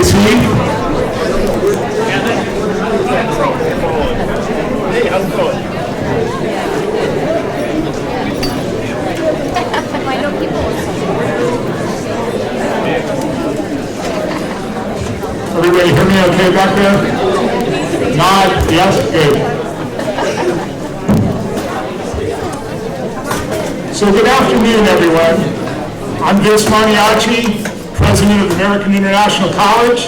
seat. Hey, how's it going? Everybody hear me okay back there? Nod, yes, good. So good afternoon, everyone. I'm Vince Maniaci, President of American International College,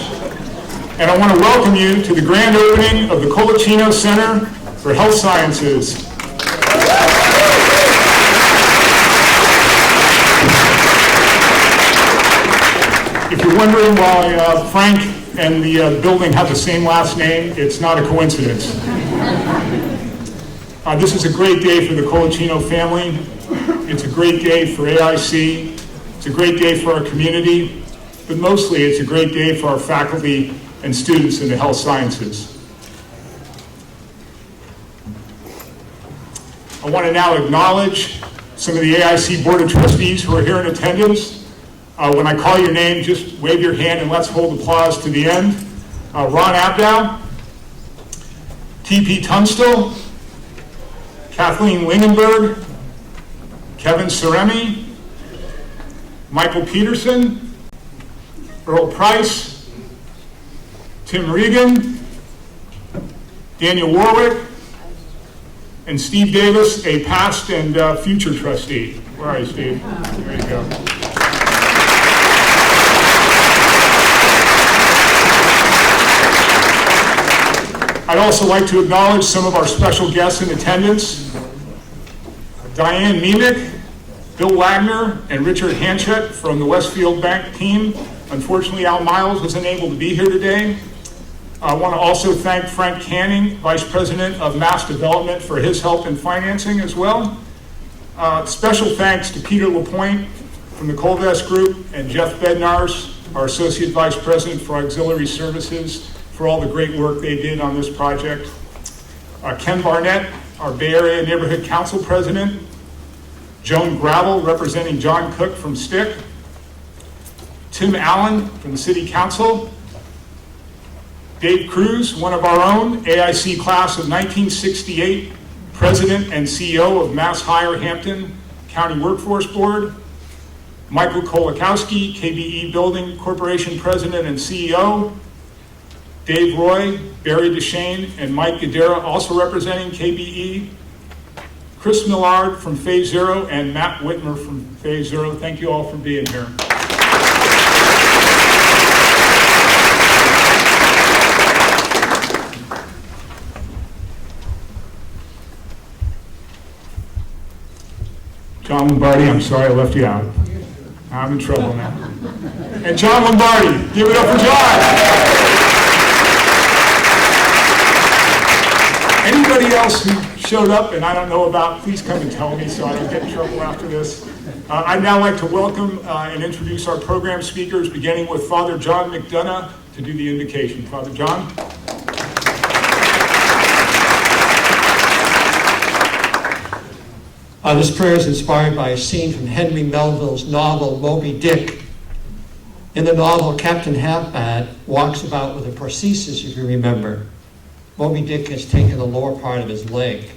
and I want to welcome you to the grand opening of the Colaccino Center for Health Sciences. If you're wondering why Frank and the building have the same last name, it's not a coincidence. This is a great day for the Colaccino family. It's a great day for AIC. It's a great day for our community, but mostly it's a great day for our faculty and students in the health sciences. I want to now acknowledge some of the AIC Board of Trustees who are here in attendance. When I call your name, just wave your hand and let's hold applause to the end. Ron Abdow, T.P. Tunstall, Kathleen Lingenberg, Kevin Seremi, Michael Peterson, Earl Price, Tim Regan, Daniel Warwick, and Steve Davis, a past and future trustee. Where are you, Steve? There you go. I'd also like to acknowledge some of our special guests in attendance. Diane Miemick, Bill Wagner, and Richard Hanchett from the Westfield Bank team. Unfortunately, Al Miles was unable to be here today. I want to also thank Frank Canning, Vice President of Mass Development, for his help in financing as well. Special thanks to Peter LaPointe from the Colvest Group and Jeff Bednars, our Associate Vice President for Auxiliary Services, for all the great work they did on this project. Ken Barnett, our Bay Area Neighborhood Council President. Joan Gravel, representing John Cook from STIC. Tim Allen from the City Council. Dave Cruz, one of our own, AIC class of 1968, President and CEO of Mass Hire Hampton County Workforce Board. Michael Kolakowski, KBE Building Corporation President and CEO. Dave Roy, Barry DeShane, and Mike Gadera, also representing KBE. Chris Millard from Phase Zero and Matt Whitmer from Phase Zero. Thank you all for being here. John Lombardi, I'm sorry I left you out. I'm in trouble now. And John Lombardi, give it up for John. Anybody else who showed up and I don't know about, please come and tell me so I don't get in trouble after this. I'd now like to welcome and introduce our program speakers, beginning with Father John McDonough to do the invocation. Father John. This prayer is inspired by a scene from Henry Melville's novel Moby Dick. In the novel, Captain Halfbad walks about with a prosthesis, if you remember. Moby Dick has taken the lower part of his leg.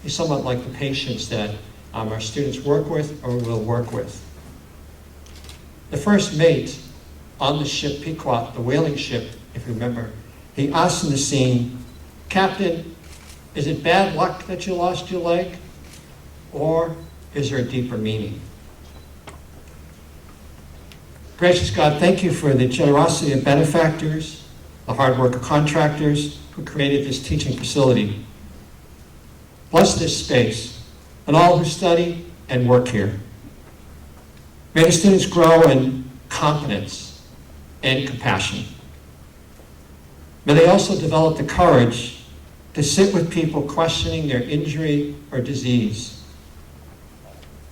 He's somewhat like the patients that our students work with or will work with. The first mate on the ship Pequot, the whaling ship, if you remember, he asks in the scene, "Captain, is it bad luck that you lost your leg? Or is there a deeper meaning?" Gracious God, thank you for the generosity of benefactors, the hard work of contractors who created this teaching facility. Bless this space and all who study and work here. May the students grow in competence and compassion. May they also develop the courage to sit with people questioning their injury or disease.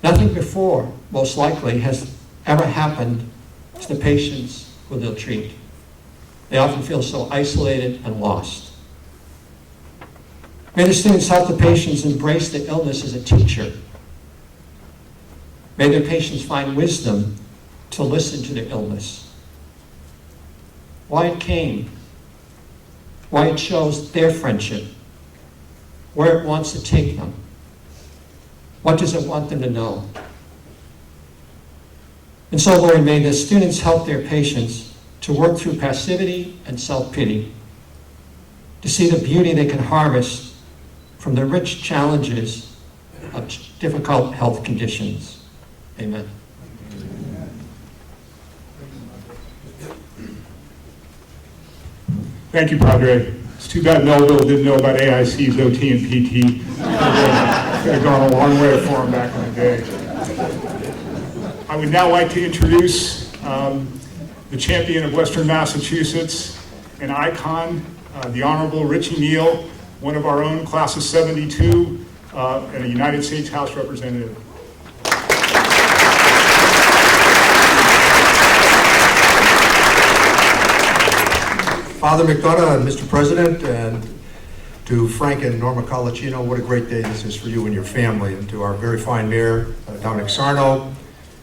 Nothing before, most likely, has ever happened to the patients who they'll treat. They often feel so isolated and lost. May the students help the patients embrace the illness as a teacher. May their patients find wisdom to listen to their illness. why it came, why it chose their friendship, where it wants to take them. What does it want them to know? And so, Lord, may the students help their patients to work through passivity and self-pity, to see the beauty they can harvest from the rich challenges of difficult health conditions. Amen. Thank you, Padre. It's too bad Melville didn't know about AIC's OT and PT. Could have gone a long way for him back in the day. I would now like to introduce the champion of Western Massachusetts, an icon, the Honorable Richie Neal, one of our own, class of 72, and a United States House Representative. Father McDonough and Mr. President, and to Frank and Norma Colaccino, what a great day this is for you and your family, and to our very fine mayor, Dominic Sarno,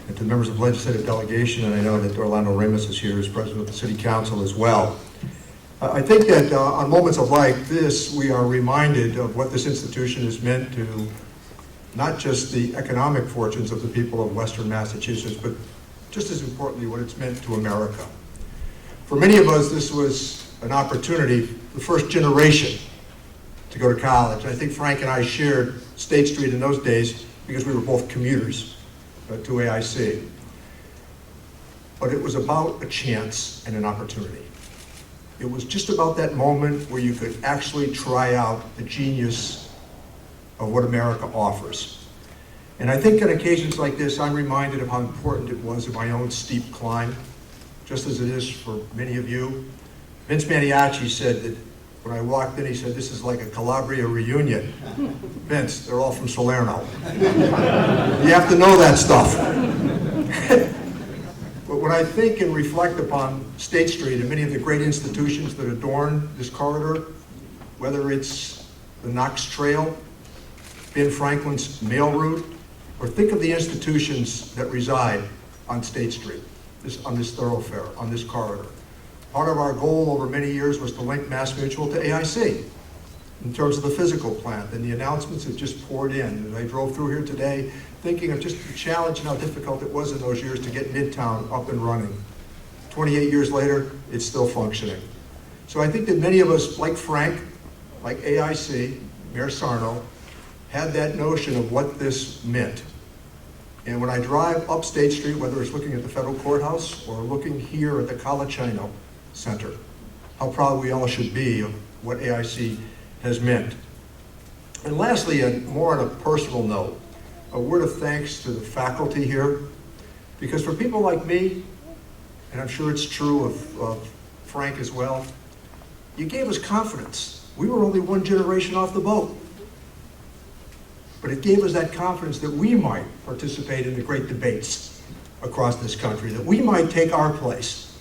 and to the members of the legislative delegation, and I know that Orlando Ramos is here as president of the city council as well. I think that on moments of like this, we are reminded of what this institution has meant to not just the economic fortunes of the people of Western Massachusetts, but just as importantly, what it's meant to America. For many of us, this was an opportunity, the first generation, to go to college. I think Frank and I shared State Street in those days because we were both commuters to AIC. But it was about a chance and an opportunity. It was just about that moment where you could actually try out the genius of what America offers. And I think on occasions like this, I'm reminded of how important it was in my own steep climb, just as it is for many of you. Vince Maniaci said that when I walked in, he said, this is like a Calabria reunion. Vince, they're all from Salerno. You have to know that stuff. But when I think and reflect upon State Street and many of the great institutions that adorn this corridor, whether it's the Knox Trail, Ben Franklin's mail route, or think of the institutions that reside on State Street, on this thoroughfare, on this corridor. Part of our goal over many years was to link Mass Mutual to AIC in terms of the physical plant, and the announcements have just poured in. As I drove through here today, thinking of just the challenge and how difficult it was in those years to get Midtown up and running. 28 years later, it's still functioning. So I think that many of us, like Frank, like AIC, Mayor Sarno, had that notion of what this meant. And when I drive up State Street, whether it's looking at the federal courthouse or looking here at the Colaccino Center, how proud we all should be of what AIC has meant. And lastly, and more on a personal note, a word of thanks to the faculty here, because for people like me, and I'm sure it's true of Frank as well, you gave us confidence. We were only one generation off the boat. But it gave us that confidence that we might participate in the great debates across this country, that we might take our place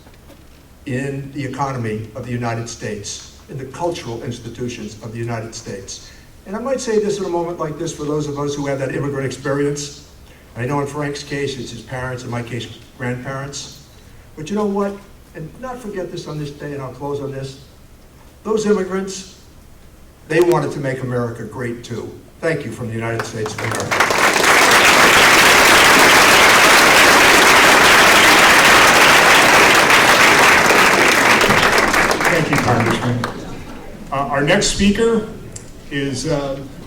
in the economy of the United States, in the cultural institutions of the United States. And I might say this in a moment like this for those of us who have that immigrant experience. I know in Frank's case, it's his parents, in my case, grandparents. But you know what? And not forget this on this day, and I'll close on this. Those immigrants, they wanted to make America great too. Thank you from the United States of America. Thank you, Congressman. Our next speaker is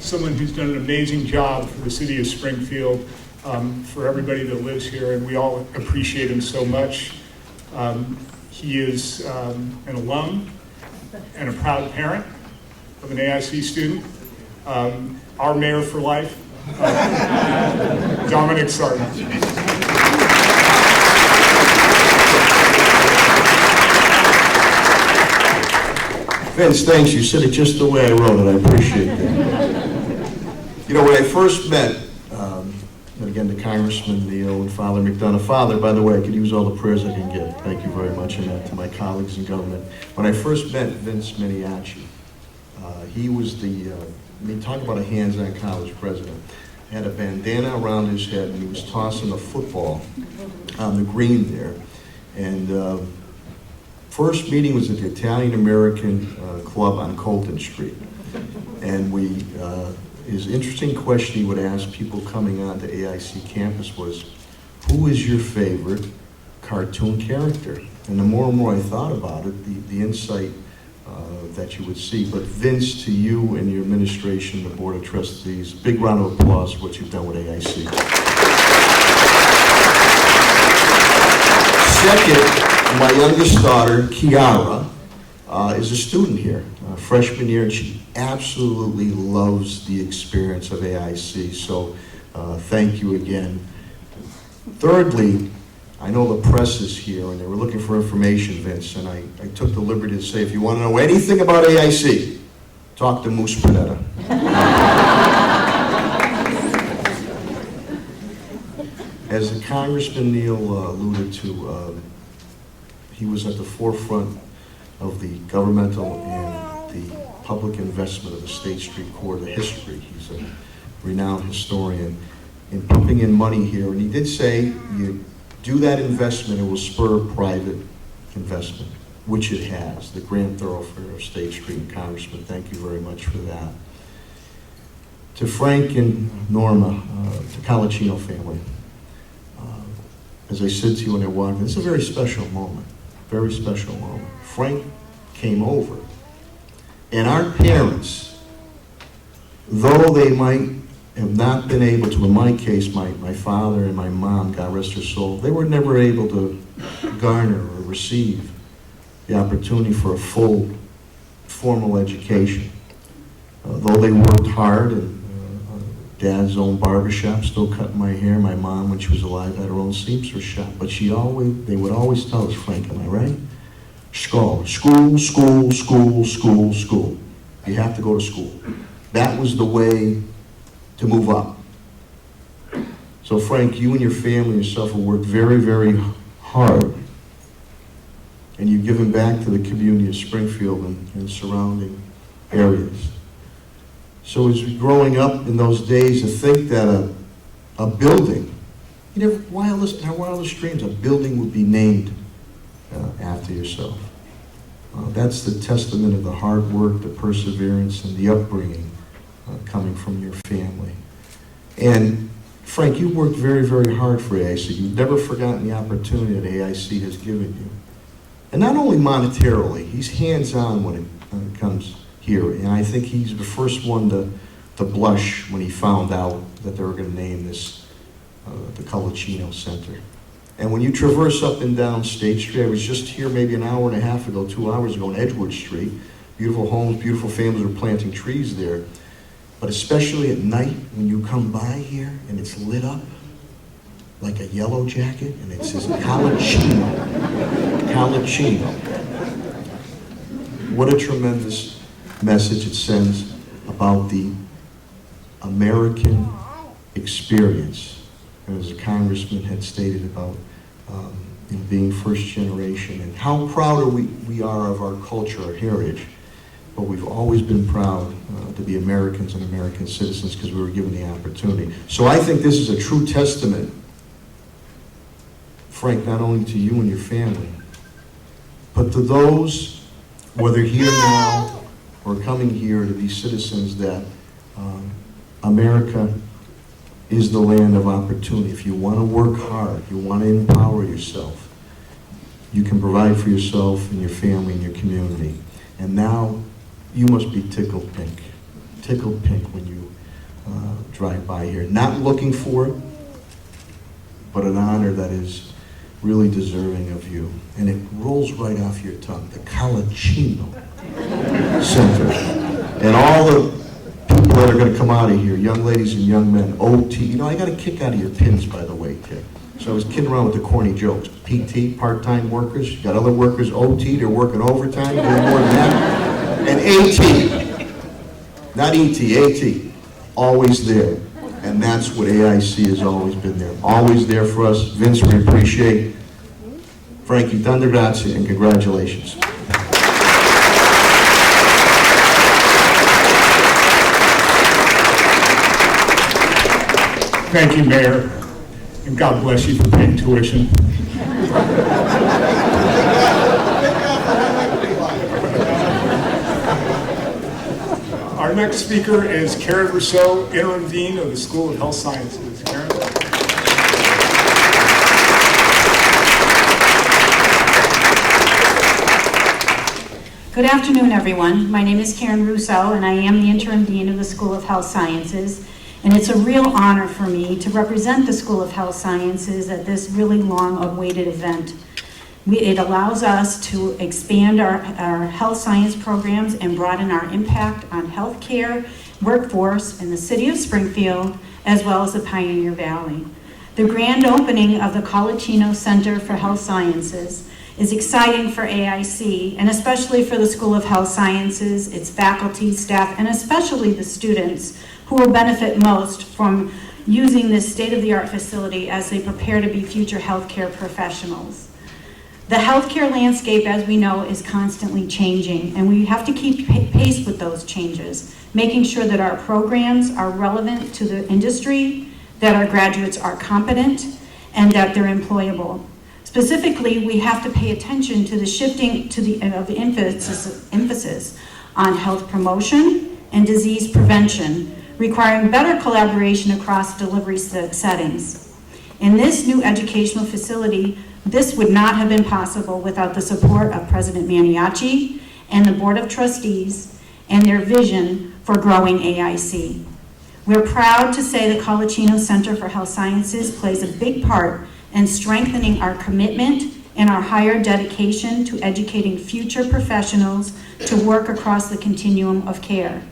someone who's done an amazing job for the city of Springfield, for everybody that lives here, and we all appreciate him so much. He is an alum and a proud parent of an AIC student. Our mayor for life, Dominic Sarno. Vince, thanks. You said it just the way I wrote it. I appreciate that. You know, when I first met, and again, the Congressman Neal and Father McDonough. Father, by the way, I could use all the prayers I can get. Thank you very much, and to my colleagues in government. When I first met Vince Maniaci, he was the, talk about a hands-on college president. He had a bandana around his head, and he was tossing a football on the green there. And first meeting was at the Italian-American Club on Colton Street. And his interesting question he would ask people coming on to AIC campus was, who is your favorite cartoon character? And the more and more I thought about it, the insight that you would see. But Vince, to you and your administration, the Board of Trustees, big round of applause for what you've done with AIC. Second, my youngest daughter, Kiara, is a student here, freshman year, and she absolutely loves the experience of AIC, so thank you again. Thirdly, I know the press is here, and they were looking for information, Vince, and I took the liberty to say, if you want to know anything about AIC, talk to Moose Panetta. As the Congressman Neal alluded to, he was at the forefront of the governmental and the public investment of the State Street Corridor history. He's a renowned historian in pumping in money here, and he did say, you do that investment, it will spur private investment, which it has, the grand thoroughfare of State Street. Congressman, thank you very much for that. To Frank and Norma, the Colaccino family, as I said to you when I walked in, this is a very special moment, very special moment. Frank came over, and our parents, though they might have not been able to, in my case, my father and my mom, God rest her soul, they were never able to garner or receive the opportunity for a full, formal education. Though they worked hard, and Dad's own barbershop, still cutting my hair. My mom, when she was alive, had her own seamstress shop. But they would always tell us, Frank, am I right? School, school, school, school, school, school. You have to go to school. That was the way to move up. So Frank, you and your family yourself have worked very, very hard. And you've given back to the community of Springfield and surrounding areas. So as we're growing up in those days, to think that a building, in our wildest dreams, a building would be named after yourself. That's the testament of the hard work, the perseverance, and the upbringing coming from your family. And Frank, you worked very, very hard for AIC. You've never forgotten the opportunity that AIC has given you. And not only monetarily, he's hands-on when it comes here. And I think he's the first one to blush when he found out that they were going to name this the Colaccino Center. And when you traverse up and down State Street, I was just here maybe an hour and a half ago, 2 hours ago, on Edgewood Street. Beautiful homes, beautiful families were planting trees there. But especially at night, when you come by here and it's lit up like a yellow jacket, and it says Colaccino. Colaccino. What a tremendous message it sends about the American experience. As a congressman had stated about being first generation, and how proud we are of our culture, our heritage. But we've always been proud to be Americans and American citizens because we were given the opportunity. So I think this is a true testament, Frank, not only to you and your family, but to those, whether here now or coming here, to be citizens, that America is the land of opportunity. If you want to work hard, you want to empower yourself, you can provide for yourself and your family and your community. And now you must be tickled pink when you drive by here. Not looking for it, but an honor that is really deserving of you. And it rolls right off your tongue, the Colaccino Center. And all the people that are going to come out of here, young ladies and young men, OT. You know, I got a kick out of your pins, by the way, Tim. So I was kidding around with the corny jokes. PT, part-time workers. You got other workers, OT, they're working overtime, doing more than that. And AT, not ET, AT, always there. And that's what AIC has always been there. Always there for us. Vince, we appreciate. Frankie, tante grazie, and congratulations. Thank you, Mayor, and God bless you for paying tuition. next speaker is Karen Rousseau, Interim Dean of the School of Health Sciences. Karen? Good afternoon, everyone. My name is Karen Rousseau, and I am the Interim Dean of the School of Health Sciences. And it's a real honor for me to represent the School of Health Sciences at this really long-awaited event. It allows us to expand our health science programs and broaden our impact on healthcare workforce in the city of Springfield, as well as the Pioneer Valley. The grand opening of the Colaccino Center for Health Sciences is exciting for AIC, and especially for the School of Health Sciences, its faculty, staff, and especially the students who will benefit most from using this state-of-the-art facility as they prepare to be future healthcare professionals. The healthcare landscape, as we know, is constantly changing, and we have to keep pace with those changes, making sure that our programs are relevant to the industry, that our graduates are competent, and that they're employable. Specifically, we have to pay attention to the shifting of the emphasis on health promotion and disease prevention, requiring better collaboration across delivery settings. In this new educational facility, this would not have been possible without the support of President Maniaci and the Board of Trustees and their vision for growing AIC. We're proud to say the Colaccino Center for Health Sciences plays a big part in strengthening our commitment and our higher dedication to educating future professionals to work across the continuum of care.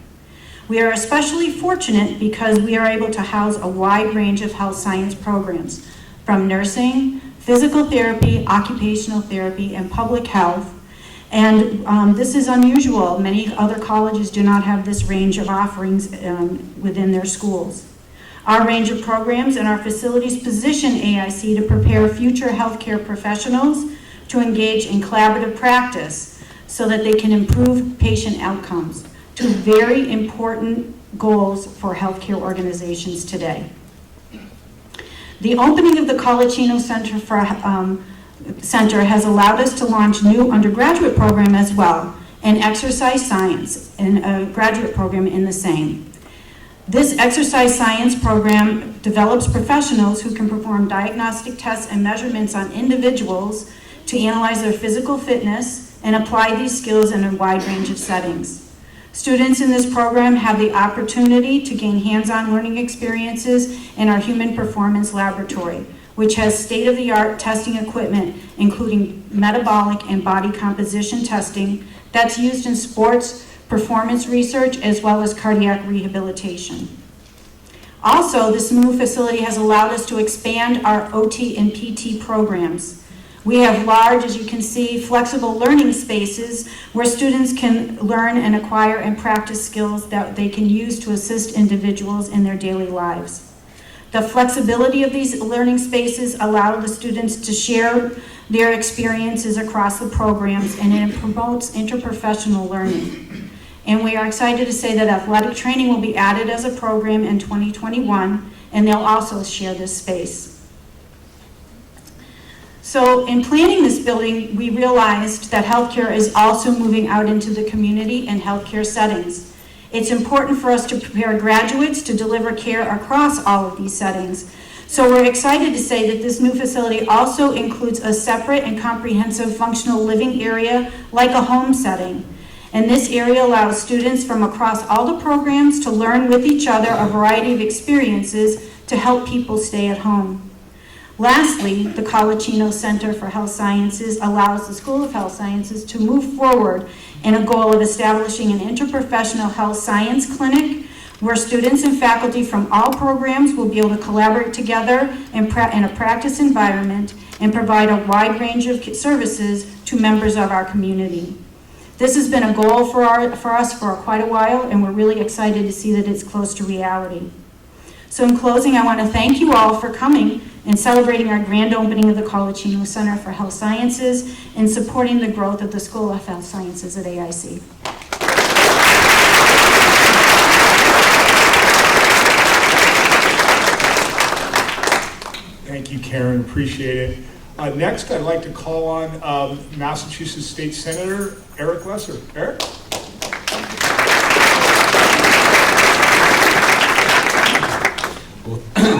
We are especially fortunate because we are able to house a wide range of health science programs, from nursing, physical therapy, occupational therapy, and public health. And this is unusual. Many other colleges do not have this range of offerings within their schools. Our range of programs and our facilities position AIC to prepare future healthcare professionals to engage in collaborative practice so that they can improve patient outcomes, two very important goals for healthcare organizations today. The opening of the Colaccino Center has allowed us to launch new undergraduate program as well, and exercise science, and a graduate program in the same. This exercise science program develops professionals who can perform diagnostic tests and measurements on individuals to analyze their physical fitness and apply these skills in a wide range of settings. Students in this program have the opportunity to gain hands-on learning experiences in our Human Performance Laboratory, which has state-of-the-art testing equipment, including metabolic and body composition testing that's used in sports, performance research, as well as cardiac rehabilitation. Also, this new facility has allowed us to expand our OT and PT programs. We have large, as you can see, flexible learning spaces where students can learn and acquire and practice skills that they can use to assist individuals in their daily lives. The flexibility of these learning spaces allow the students to share their experiences across the programs, and it promotes interprofessional learning. And we are excited to say that athletic training will be added as a program in 2021, and they'll also share this space. So in planning this building, we realized that healthcare is also moving out into the community and healthcare settings. It's important for us to prepare graduates to deliver care across all of these settings. So we're excited to say that this new facility also includes a separate and comprehensive functional living area like a home setting. And this area allows students from across all the programs to learn with each other a variety of experiences to help people stay at home. Lastly, the Colaccino Center for Health Sciences allows the School of Health Sciences to move forward in a goal of establishing an interprofessional health science clinic where students and faculty from all programs will be able to collaborate together in a practice environment and provide a wide range of services to members of our community. This has been a goal for us for quite a while, and we're really excited to see that it's close to reality. So in closing, I want to thank you all for coming and celebrating our grand opening of the Colaccino Center for Health Sciences and supporting the growth of the School of Health Sciences at AIC. Thank you, Karen. Appreciate it. Next, I'd like to call on Massachusetts State Senator Eric Lesser. Eric?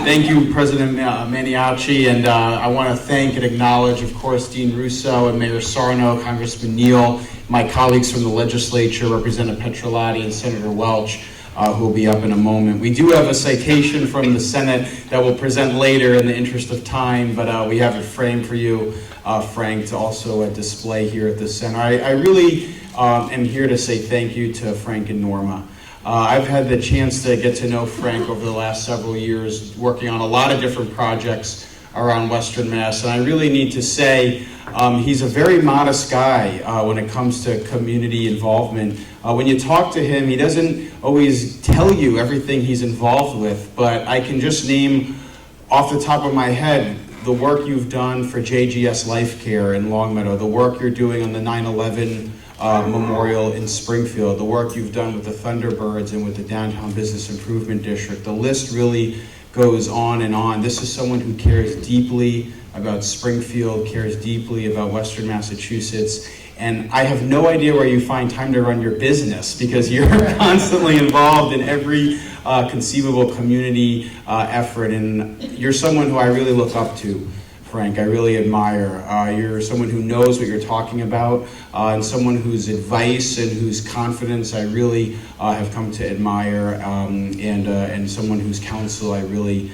Thank you, President Maniaci, and I want to thank and acknowledge, of course, Dean Russo and Mayor Sarno, Congressman Neal, my colleagues from the legislature, Representative Petrolati and Senator Welch, who will be up in a moment. We do have a citation from the Senate that we'll present later in the interest of time, but we have it framed for you, Frank, to also display here at the center. I really am here to say thank you to Frank and Norma. I've had the chance to get to know Frank over the last several years, working on a lot of different projects around Western Mass, and I really need to say he's a very modest guy when it comes to community involvement. When you talk to him, he doesn't always tell you everything he's involved with, but I can just name off the top of my head the work you've done for JGS Life Care in Longmeadow, the work you're doing on the 9/11 Memorial in Springfield, the work you've done with the Thunderbirds and with the Downtown Business Improvement District. The list really goes on and on. This is someone who cares deeply about Springfield, cares deeply about Western Massachusetts, and I have no idea where you find time to run your business because you're constantly involved in every conceivable community effort, and you're someone who I really look up to, Frank. I really admire. You're someone who knows what you're talking about, and someone whose advice and whose confidence I really have come to admire, and someone whose counsel I really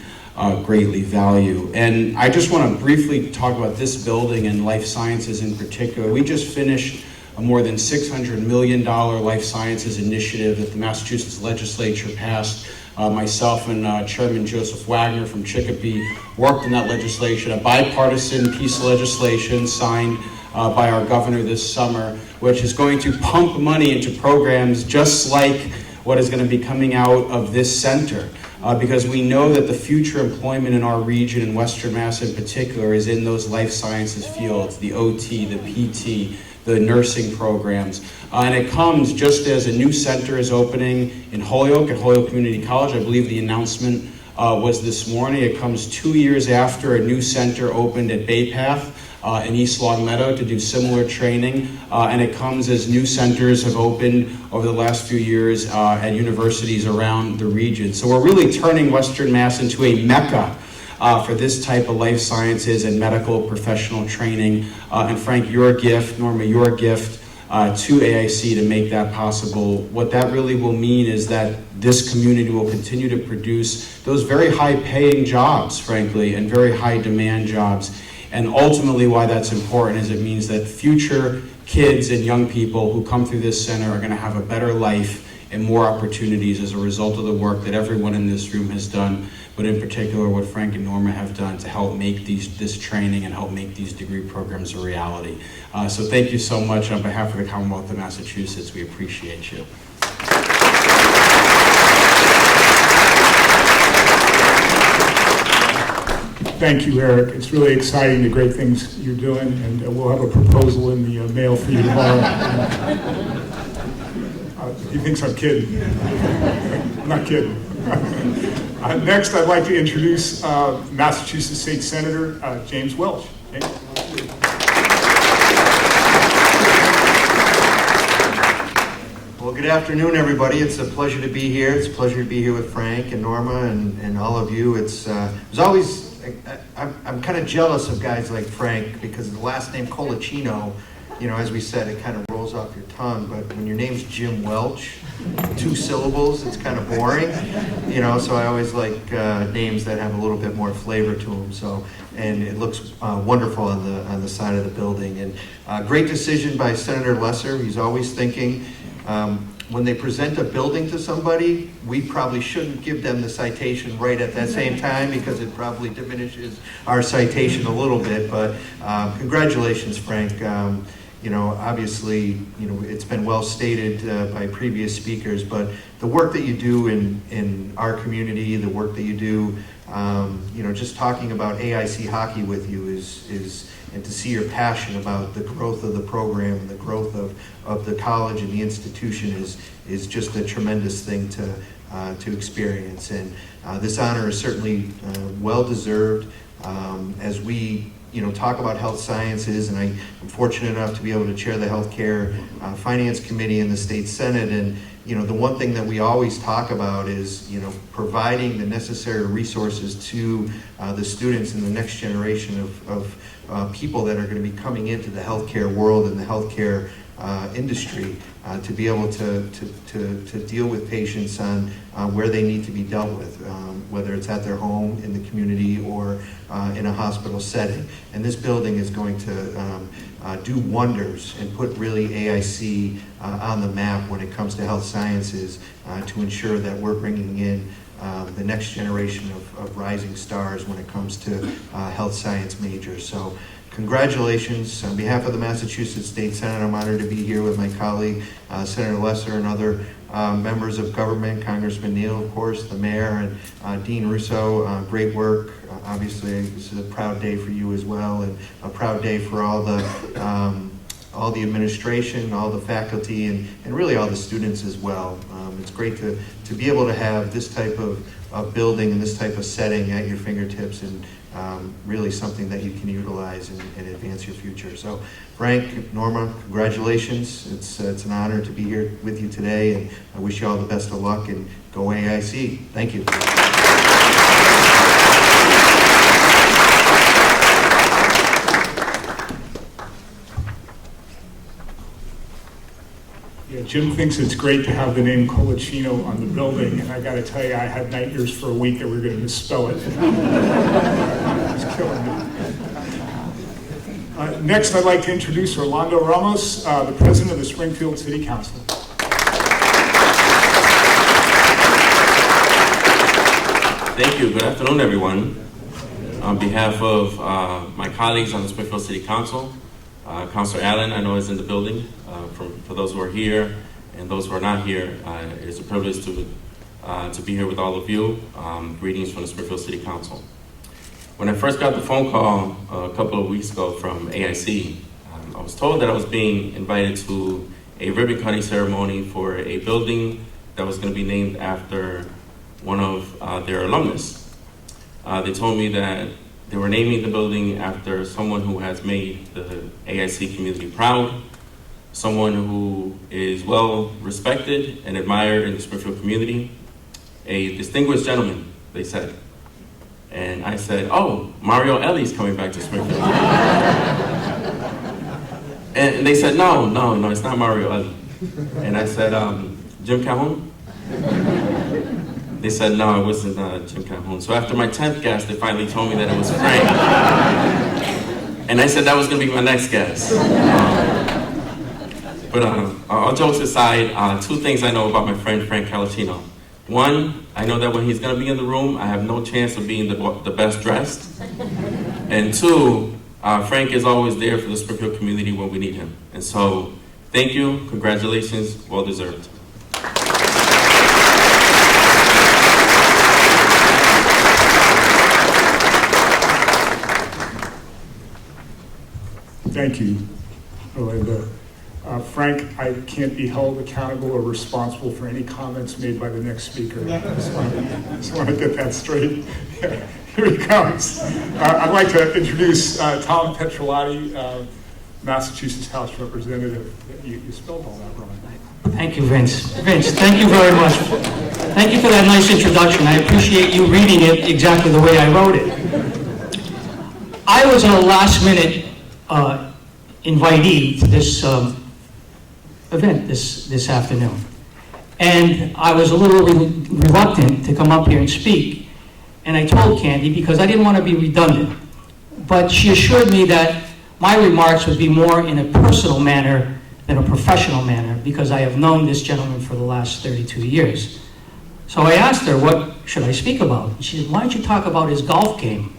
greatly value. And I just want to briefly talk about this building and life sciences in particular. We just finished a more than $600 million life sciences initiative that the Massachusetts legislature passed. Myself and Chairman Joseph Wagner from Chicopee worked in that legislation, a bipartisan piece of legislation signed by our governor this summer, which is going to pump money into programs just like what is going to be coming out of this center. Because we know that the future employment in our region, in Western Mass in particular, is in those life sciences fields, the OT, the PT, the nursing programs. And it comes just as a new center is opening in Holyoke, at Holyoke Community College. I believe the announcement was this morning. It comes 2 years after a new center opened at Bay Path in East Longmeadow to do similar training. And it comes as new centers have opened over the last few years at universities around the region. So we're really turning Western Mass into a mecca for this type of life sciences and medical professional training. And Frank, your gift, Norma, your gift to AIC to make that possible. What that really will mean is that this community will continue to produce those very high-paying jobs, frankly, and very high-demand jobs. And ultimately why that's important is it means that future kids and young people who come through this center are going to have a better life and more opportunities as a result of the work that everyone in this room has done, but in particular what Frank and Norma have done to help make this training and help make these degree programs a reality. So thank you so much on behalf of the Commonwealth of Massachusetts. We appreciate you. Thank you, Eric. It's really exciting, the great things you're doing, and we'll have a proposal in the mail for you tomorrow. He thinks I'm kidding. I'm not kidding. Next, I'd like to introduce Massachusetts State Senator James Welch. James. Well, good afternoon, everybody. It's a pleasure to be here. It's a pleasure to be here with Frank and Norma and all of you. It's always, I'm kind of jealous of guys like Frank because the last name Colaccino, you know, as we said, it kind of rolls off your tongue, but when your name's Jim Welch, 2 syllables, it's kind of boring, you know, so I always like names that have a little bit more flavor to them, so, and it looks wonderful on the side of the building, and great decision by Senator Lesser. He's always thinking, when they present a building to somebody, we probably shouldn't give them the citation right at that same time because it probably diminishes our citation a little bit, but congratulations, Frank. You know, obviously, you know, it's been well stated by previous speakers, but the work that you do in our community, the work that you do, you know, just talking about AIC hockey with you is and to see your passion about the growth of the program and the growth of the college and the institution is just a tremendous thing to experience. And this honor is certainly well deserved as we talk about health sciences, and I'm fortunate enough to be able to chair the Healthcare Finance Committee in the State Senate. And the one thing that we always talk about is providing the necessary resources to the students and the next generation of people that are going to be coming into the healthcare world and the healthcare industry to be able to deal with patients on where they need to be dealt with, whether it's at their home, in the community, or in a hospital setting. And this building is going to do wonders and put really AIC on the map when it comes to health sciences to ensure that we're bringing in the next generation of rising stars when it comes to health science majors. So congratulations. On behalf of the Massachusetts State Senate, I'm honored to be here with my colleague, Senator Lesser, and other members of government, Congressman Neal, of course, the mayor, and Dean Russo. Great work. Obviously, this is a proud day for you as well, and a proud day for all the administration, all the faculty, and really all the students as well. It's great to be able to have this type of building and this type of setting at your fingertips, and really something that you can utilize and advance your future. So Frank, Norma, congratulations. It's an honor to be here with you today, and I wish you all the best of luck, and go AIC. Thank you. Yeah, Jim thinks it's great to have the name Colaccino on the building, and I got to tell you, I had nightmares for a week that we were going to misspell it. It's killing me. Next, I'd like to introduce Orlando Ramos, the President of the Springfield City Council. Thank you. Good afternoon, everyone. On behalf of my colleagues on the Springfield City Council, Councilor Allen, I know is in the building. For those who are here and those who are not here, it is a privilege to be here with all of you. Greetings from the Springfield City Council. When I first got the phone call a couple of weeks ago from AIC, I was told that I was being invited to a ribbon cutting ceremony for a building that was going to be named after one of their alumnus. They told me that they were naming the building after someone who has made the AIC community proud, someone who is well respected and admired in the Springfield community, a distinguished gentleman, they said. And I said, oh, Mario Ellie's coming back to Springfield. And they said, no, it's not Mario Ellie. And I said, Jim Calhoun? They said, no, it wasn't Jim Calhoun. So after my 10th guess, they finally told me that it was Frank. And I said that was gonna be my next guess. But all jokes aside, two things I know about my friend Frank Colaccino. One, I know that when he's gonna be in the room, I have no chance of being the best dressed. And two, Frank is always there for the Springfield community when we need him. And so, thank you, congratulations, well deserved. Thank you, Orlando. Frank, I can't be held accountable or responsible for any comments made by the next speaker. I just want to get that straight. Yeah, here he comes. I'd like to introduce Tom Petrolati, Massachusetts House Representative. You spelled all that wrong. Thank you, Vince. Vince, thank you very much. Thank you for that nice introduction. I appreciate you reading it exactly the way I wrote it. I was a last-minute invitee to this event this afternoon. And I was a little reluctant to come up here and speak. And I told Candy, because I didn't want to be redundant, but she assured me that my remarks would be more in a personal manner than a professional manner, because I have known this gentleman for the last 32 years. So I asked her, what should I speak about? And she said, why don't you talk about his golf game?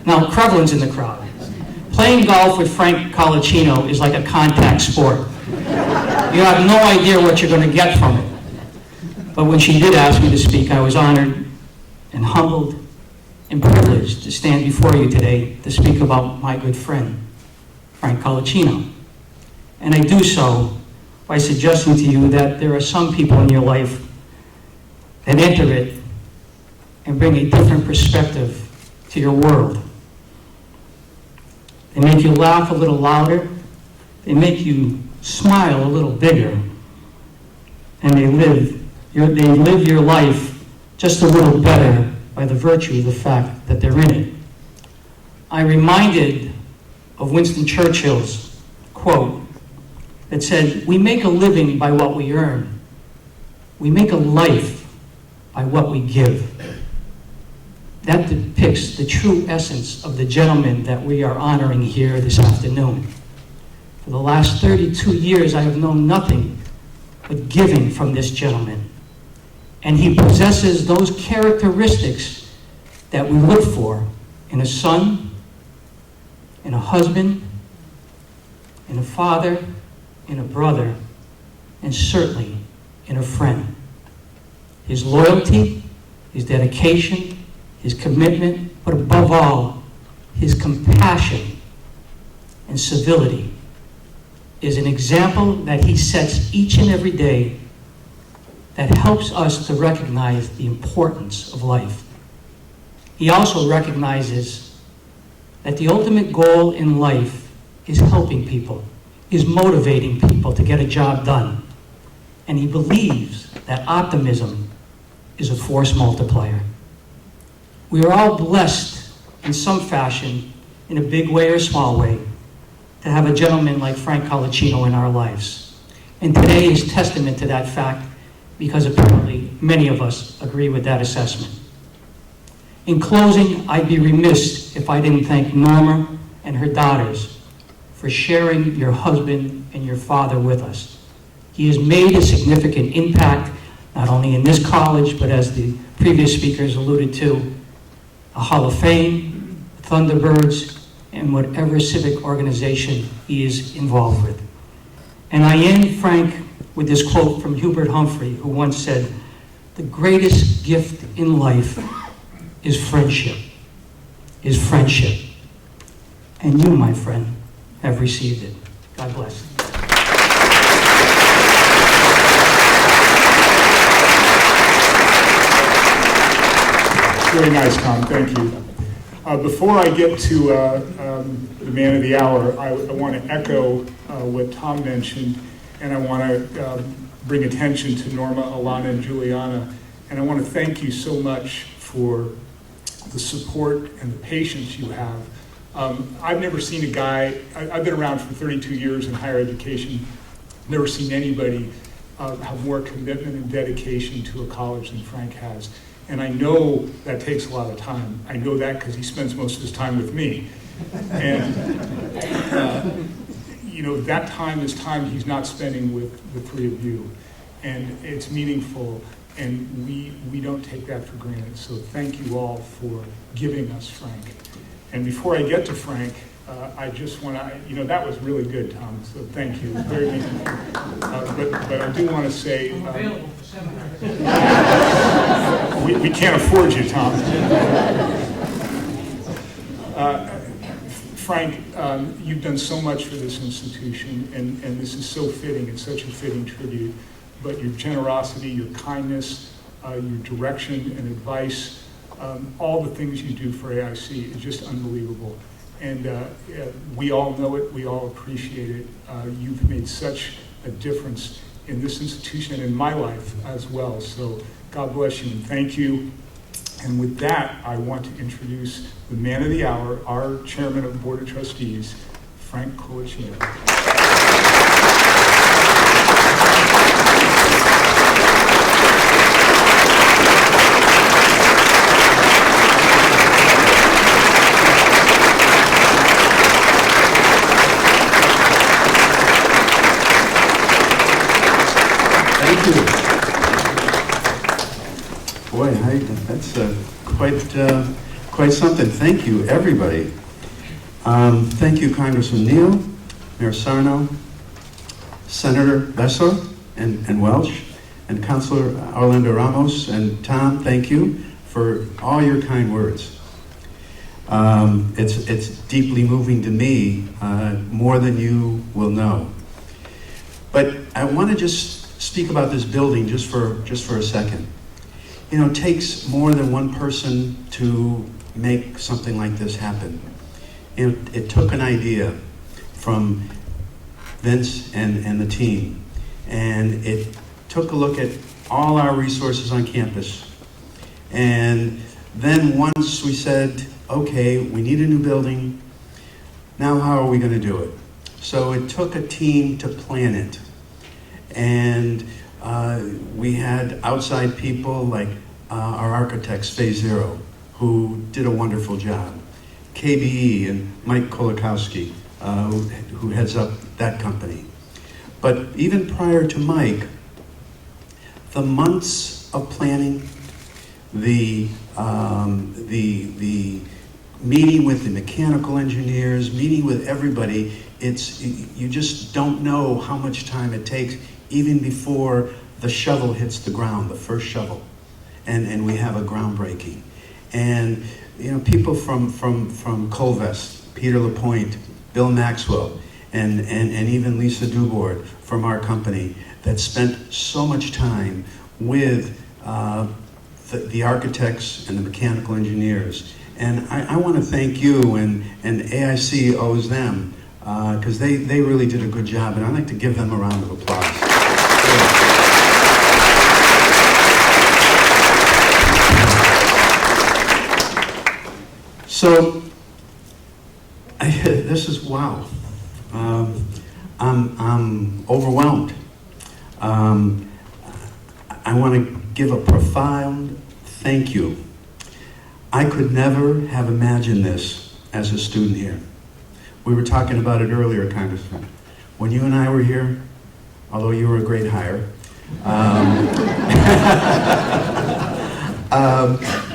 Now, Krevlin's in the crowd. Playing golf with Frank Colaccino is like a contact sport. You have no idea what you're going to get from it. But when she did ask me to speak, I was honored and humbled and privileged to stand before you today to speak about my good friend, Frank Colaccino. And I do so by suggesting to you that there are some people in your life that enter it and bring a different perspective to your world. They make you laugh a little louder. They make you smile a little bigger. And they live your life just a little better by the virtue of the fact that they're in it. I'm reminded of Winston Churchill's quote that said, "We make a living by what we earn. We make a life by what we give." That depicts the true essence of the gentleman that we are honoring here this afternoon. For the last 32 years, I have known nothing but giving from this gentleman. And he possesses those characteristics that we look for in a son, in a husband, in a father, in a brother, and certainly in a friend. His loyalty, his dedication, his commitment, but above all, his compassion and civility is an example that he sets each and every day that helps us to recognize the importance of life. He also recognizes that the ultimate goal in life is helping people, is motivating people to get a job done. And he believes that optimism is a force multiplier. We are all blessed in some fashion, in a big way or small way, to have a gentleman like Frank Colaccino in our lives. And today is testament to that fact, because apparently many of us agree with that assessment. In closing, I'd be remiss if I didn't thank Norma and her daughters for sharing your husband and your father with us. He has made a significant impact, not only in this college, but as the previous speakers alluded to, a Hall of Fame, Thunderbirds, and whatever civic organization he is involved with. And I end, Frank, with this quote from Hubert Humphrey, who once said, "The greatest gift in life is friendship, And you, my friend, have received it. God bless. Very nice, Tom. Thank you. Before I get to the man of the hour, I want to echo what Tom mentioned, and I want to bring attention to Norma, Alana, and Juliana. And I want to thank you so much for the support and the patience you have. I've never seen a guy, I've been around for 32 years in higher education, never seen anybody have more commitment and dedication to a college than Frank has. And I know that takes a lot of time. I know that because he spends most of his time with me. And, you know, that time is time he's not spending with the three of you. And it's meaningful, and we don't take that for granted. So thank you all for giving us Frank. And before I get to Frank, I just want to, you know, that was really good, Tom, so thank you. Very meaningful. But I do want to say, I'm available for seminars. we can't afford you, Tom. Frank, you've done so much for this institution, and this is so fitting. It's such a fitting tribute. But your generosity, your kindness, your direction and advice, all the things you do for AIC is just unbelievable. And we all know it, we all appreciate it. You've made such a difference in this institution and in my life as well. So God bless you and thank you. And with that, I want to introduce the man of the hour, our chairman of the Board of Trustees, Frank Colaccino. Thank you. Boy, that's quite something. Thank you, everybody. Thank you, Congressman Neal, Mayor Sarno, Senator Besser and Welch, and Councilor Orlando Ramos, and Tom, thank you for all your kind words. It's deeply moving to me, more than you will know. But I want to just speak about this building just for a second. You know, it takes more than one person to make something like this happen. it took an idea from Vince and the team, and it took a look at all our resources on campus. And then once we said, okay, we need a new building, now how are we going to do it? So it took a team to plan it. And we had outside people like our architects, Phase Zero, who did a wonderful job. KBE and Mike Colaccino, who heads up that company. But even prior to Mike, the months of planning, the meeting with the mechanical engineers, meeting with everybody, you just don't know how much time it takes even before the shovel hits the ground, the first shovel, and we have a groundbreaking. And you know, people from Colvest, Peter LaPointe, Bill Maxwell, and even Lisa Dubord from our company that spent so much time with the architects and the mechanical engineers. And I want to thank you, and AIC owes them, because they really did a good job, and I'd like to give them a round of applause. So, this is wow. I'm overwhelmed. I want to give a profound thank you. I could never have imagined this as a student here. We were talking about it earlier, Congressman. When you and I were here, although you were a great hire,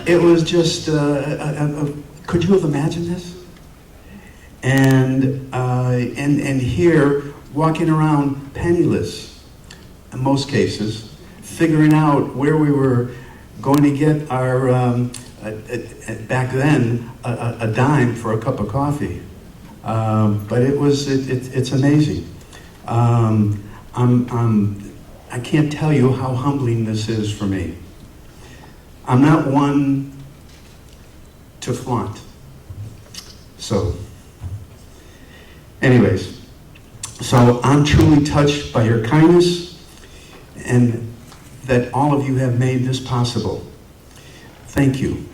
it was just, could you have imagined this? And here, walking around penniless, in most cases, figuring out where we were going to get our, back then, a dime for a cup of coffee. But it's amazing. I can't tell you how humbling this is for me. I'm not one to flaunt. So, anyways, so I'm truly touched by your kindness and that all of you have made this possible. Thank you.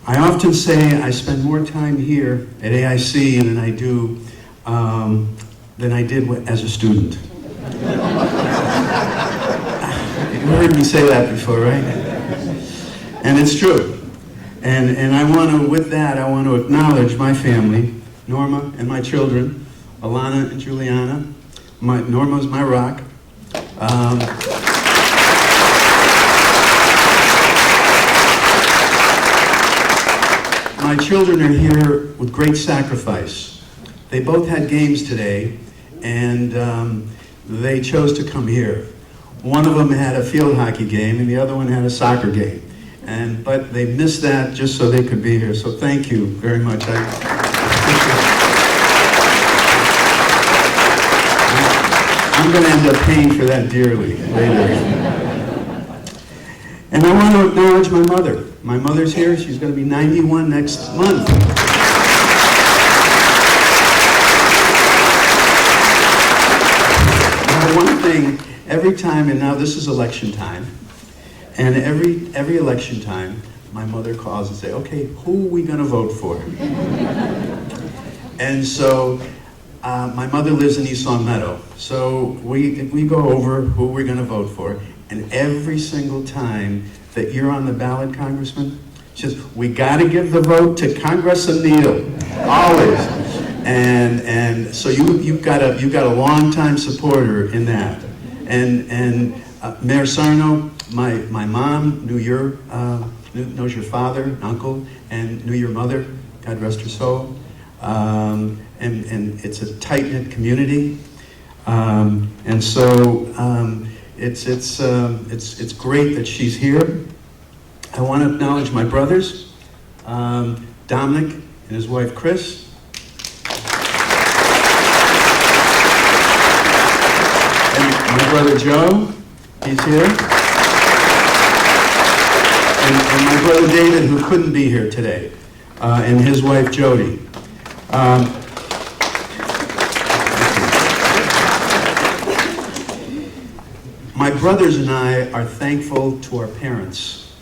I often say I spend more time here at AIC than I did as a student. You heard me say that before, right? And it's true. And I want to, with that, I want to acknowledge my family, Norma and my children, Alana and Juliana. Norma's my rock. My children are here with great sacrifice. They both had games today, and they chose to come here. One of them had a field hockey game, and the other one had a soccer game. But they missed that just so they could be here. So thank you very much. I'm going to end up paying for that dearly later. And I want to acknowledge my mother. My mother's here. She's going to be 91 next month. Now, one thing, every time, and now this is election time, and every election time, my mother calls and says, okay, who are we going to vote for? And so, my mother lives in East Long Meadow, so we go over who we're going to vote for, and every single time that you're on the ballot, Congressman, she says, we got to give the vote to Congressman Neal, always. And so you've got a long-time supporter in that. And Mayor Sarno, my mom knows your father and uncle, and knew your mother, God rest her soul. And it's a tight-knit community. And so it's great that she's here. I want to acknowledge my brothers, Dominic and his wife Chris. And my brother Joe, he's here. And my brother David, who couldn't be here today, and his wife Jody. My brothers and I are thankful to our parents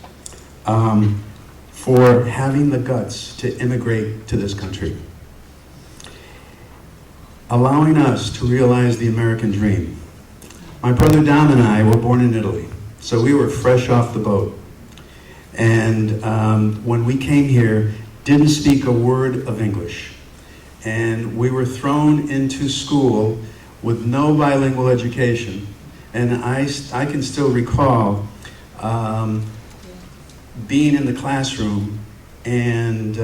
for having the guts to immigrate to this country, allowing us to realize the American dream. My brother Dom and I were born in Italy, so we were fresh off the boat. And when we came here, didn't speak a word of English. And we were thrown into school with no bilingual education. And I can still recall being in the classroom and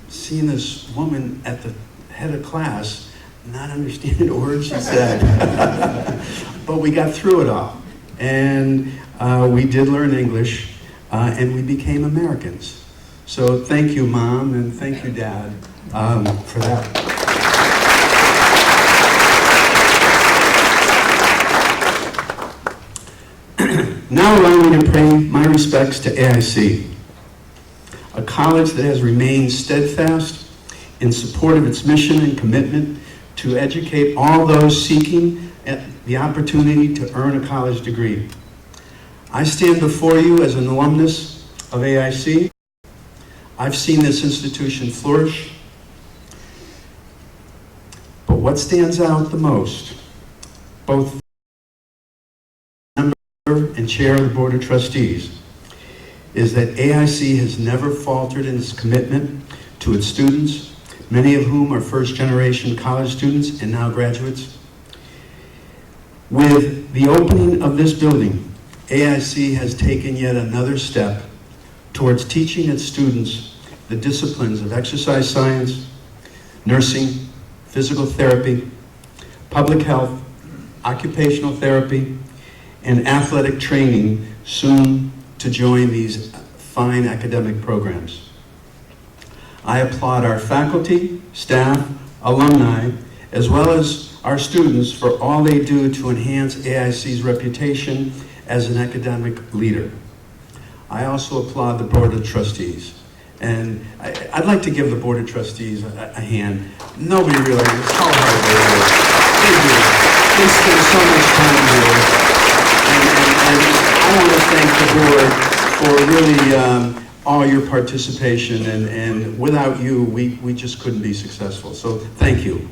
seeing this woman at the head of class not understanding a word she said. But we got through it all. And we did learn English, and we became Americans. So thank you, Mom, and thank you, Dad, for that. Now allow me to pay my respects to AIC, a college that has remained steadfast in support of its mission and commitment to educate all those seeking the opportunity to earn a college degree. I stand before you as an alumnus of AIC. I've seen this institution flourish, but what stands out the most, both member and chair of the Board of Trustees, is that AIC has never faltered in its commitment to its students, many of whom are first-generation college students and now graduates. With the opening of this building, AIC has taken yet another step towards teaching its students the disciplines of exercise science, nursing, physical therapy, public health, occupational therapy, and athletic training, soon to join these fine academic programs. I applaud our faculty, staff, alumni, as well as our students for all they do to enhance AIC's reputation as an academic leader. I also applaud the Board of Trustees. And I'd like to give the Board of Trustees a hand. Nobody realizes how hard they do. They spend so much time here. And I want to thank the board for really all your participation. And without you, we just couldn't be successful. So thank you.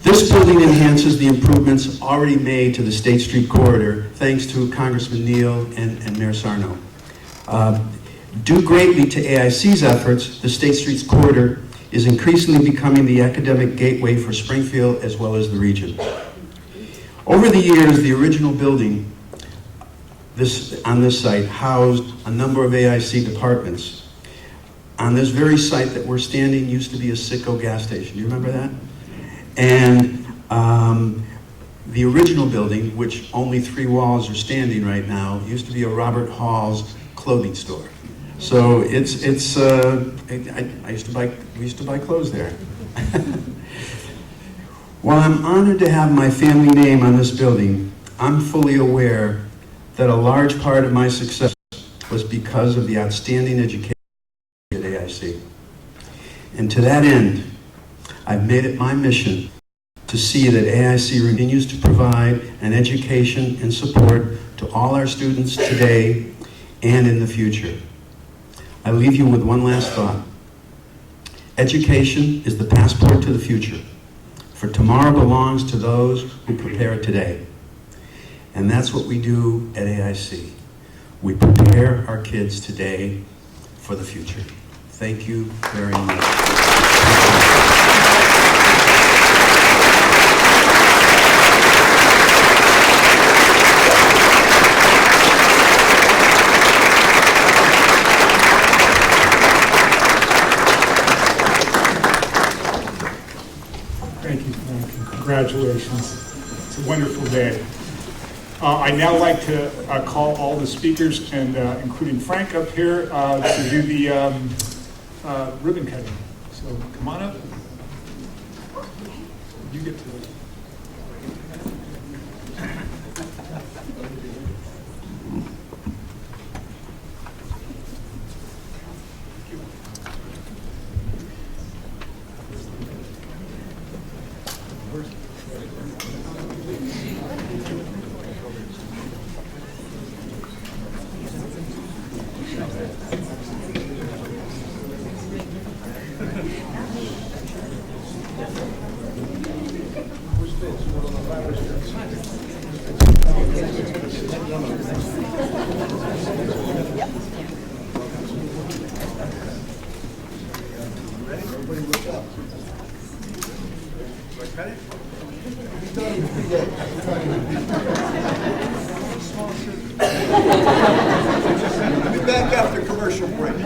This building enhances the improvements already made to the State Street corridor, thanks to Congressman Neal and Mayor Sarno. Due greatly to AIC's efforts, the State Street corridor is increasingly becoming the academic gateway for Springfield as well as the region. Over the years, the original building on this site housed a number of AIC departments. On this very site that we're standing used to be a Citgo gas station. Do you remember that? And the original building, which only 3 walls are standing right now, used to be a Robert Hall's clothing store. So we used to buy clothes there. While I'm honored to have my family name on this building, I'm fully aware that a large part of my success was because of the outstanding education at AIC. And to that end, I've made it my mission to see that AIC continues to provide an education and support to all our students today and in the future. I leave you with one last thought. Education is the passport to the future, for tomorrow belongs to those who prepare it today. And that's what we do at AIC. We prepare our kids today for the future. Thank you very much. Thank you, Frank, and congratulations. It's a wonderful day. I'd now like to call all the speakers, and including Frank up here, to do the ribbon cutting. So come on up. You get to it. Be back after commercial break.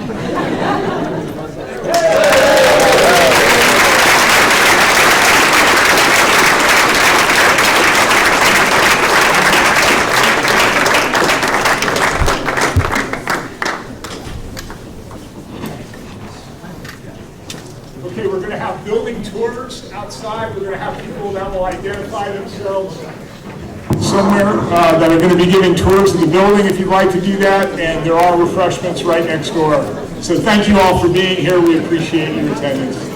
Okay, we're going to have building tours outside. We're going to have people that will identify themselves somewhere that are going to be giving tours of the building if you'd like to do that, and there are refreshments right next door. So thank you all for being here. We appreciate your attendance.